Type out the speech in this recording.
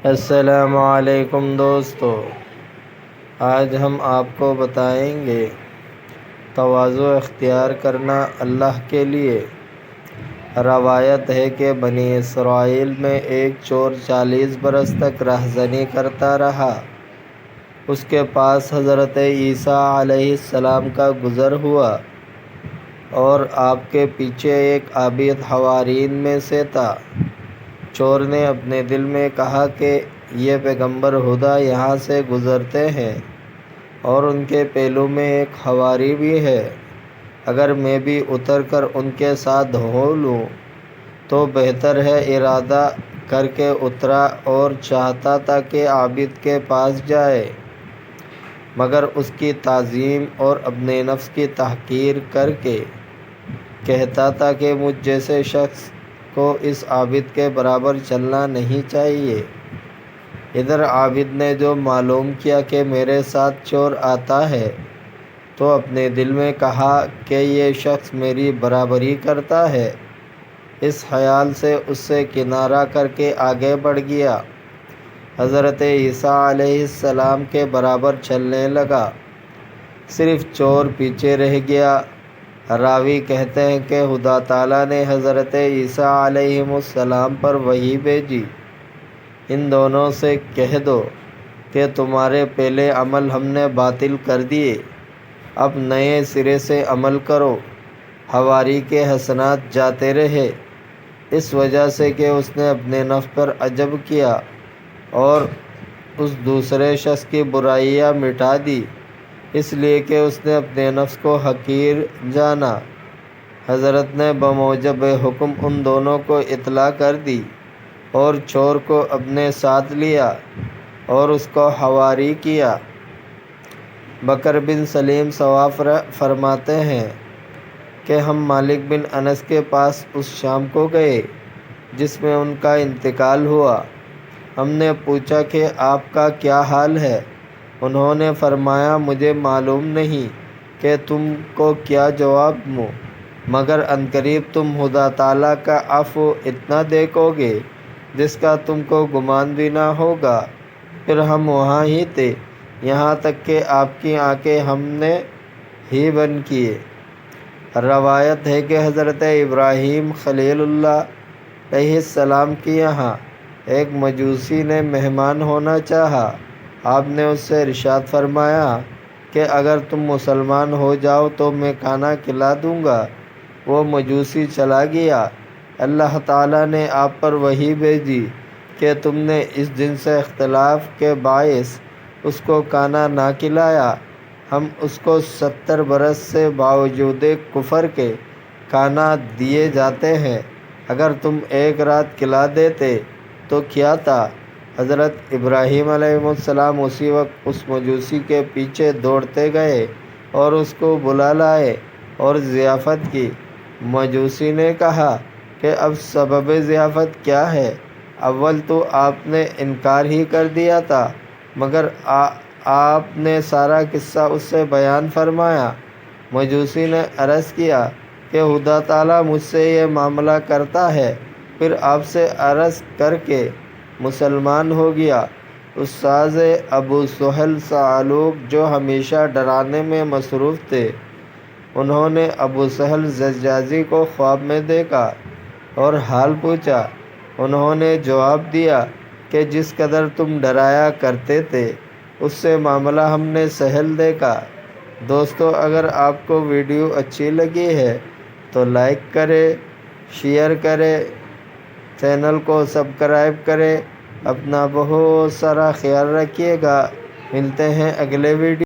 السلام علیکم دوستو، آج ہم آپ کو بتائیں گے تواضع اختیار کرنا اللہ کے لیے۔ روایت ہے کہ بنی اسرائیل میں ایک چور 40 برس تک رہزنی کرتا رہا۔ اس کے پاس حضرت عیسیٰ علیہ السلام کا گزر ہوا اور آپ کے پیچھے ایک عابد حوارین میں سے تھا۔ چور نے اپنے دل میں کہا کہ یہ پیغمبر خدا یہاں سے گزرتے ہیں اور ان کے پہلو میں ایک حواری بھی ہے۔ اگر میں بھی اتر کر ان کے ساتھ ہو لوں تو بہتر ہے۔ ارادہ کر کے اترا اور چاہتا تھا کہ عابد کے پاس جائے، مگر اس کی تعظیم اور اپنے نفس کی تحقیر کر کے کہتا تھا کہ مجھ جیسے شخص کو اس عابد کے برابر چلنا نہیں چاہیے۔ ادھر عابد نے جو معلوم کیا کہ میرے ساتھ چور آتا ہے تو اپنے دل میں کہا کہ یہ شخص میری برابری کرتا ہے۔ اس خیال سے اس سے کنارہ کر کے آگے بڑھ گیا۔ حضرت عیسیٰ علیہ السلام کے برابر چلنے لگا، صرف چور پیچھے رہ گیا۔ راوی کہتے ہیں کہ خدا تعالیٰ نے حضرت عیسیٰ علیہ السلام پر وحی بھیجی، ان دونوں سے کہہ دو کہ تمہارے پہلے عمل ہم نے باطل کر دیے، اب نئے سرے سے عمل کرو۔ حواری کے حسنات جاتے رہے، اس وجہ سے کہ اس نے اپنے نفس پر عجب کیا اور اس دوسرے شخص کی برائیاں مٹا دی، اس لیے کہ اس نے اپنے نفس کو حقیر جانا۔ حضرت نے بموجب حکم ان دونوں کو اطلاع کر دی اور چور کو اپنے ساتھ لیا اور اس کو حواری کیا۔ بکر بن سلیم صواف فرماتے ہیں کہ ہم مالک بن انس کے پاس اس شام کو گئے جس میں ان کا انتقال ہوا۔ ہم نے پوچھا کہ آپ کا کیا حال ہے؟ انہوں نے فرمایا مجھے معلوم نہیں کہ تم کو کیا جواب دوں، مگر عنقریب تم خدا تعالیٰ کا عفو اتنا دیکھو گے جس کا تم کو گمان بھی نہ ہوگا۔ پھر ہم وہاں ہی تھے یہاں تک کہ آپ کی آنکھیں ہم نے ہی بند کیے۔ روایت ہے کہ حضرت ابراہیم خلیل اللہ علیہ السلام کے یہاں ایک مجوسی نے مہمان ہونا چاہا۔ آپ نے اس سے ارشاد فرمایا کہ اگر تم مسلمان ہو جاؤ تو میں کھانا کھلا دوں گا۔ وہ مجوسی چلا گیا۔ اللہ تعالیٰ نے آپ پر وحی بھیجی کہ تم نے اس دن سے اختلاف کے باعث اس کو کھانا نہ کھلایا۔ ہم اس کو 70 برس سے باوجود کفر کے کھانا دیے جاتے ہیں، اگر تم ایک رات کھلا دیتے تو کیا تھا؟ حضرت ابراہیم علیہ السلام اسی وقت اس مجوسی کے پیچھے دوڑتے گئے اور اس کو بلا لائے اور ضیافت کی۔ مجوسی نے کہا کہ اب سبب ضیافت کیا ہے؟ اول تو آپ نے انکار ہی کر دیا تھا، مگر آپ نے سارا قصہ اس سے بیان فرمایا۔ مجوسی نے عرض کیا کہ خدا تعالیٰ مجھ سے یہ معاملہ کرتا ہے، پھر آپ سے عرض کر کے مسلمان ہو گیا۔ استاذ ابو سہل ثعلوک جو ہمیشہ ڈرانے میں مصروف تھے، انہوں نے ابو سہل زجاجی کو خواب میں دیکھا اور حال پوچھا۔ انہوں نے جواب دیا کہ جس قدر تم ڈرایا کرتے تھے اس سے معاملہ ہم نے سہل دیکھا۔ دوستو، اگر آپ کو ویڈیو اچھی لگی ہے تو لائک کریں، شیئر کریں، چینل کو سبسکرائب کریں۔ اپنا بہت سارا خیال رکھیے گا۔ ملتے ہیں اگلے ویڈیو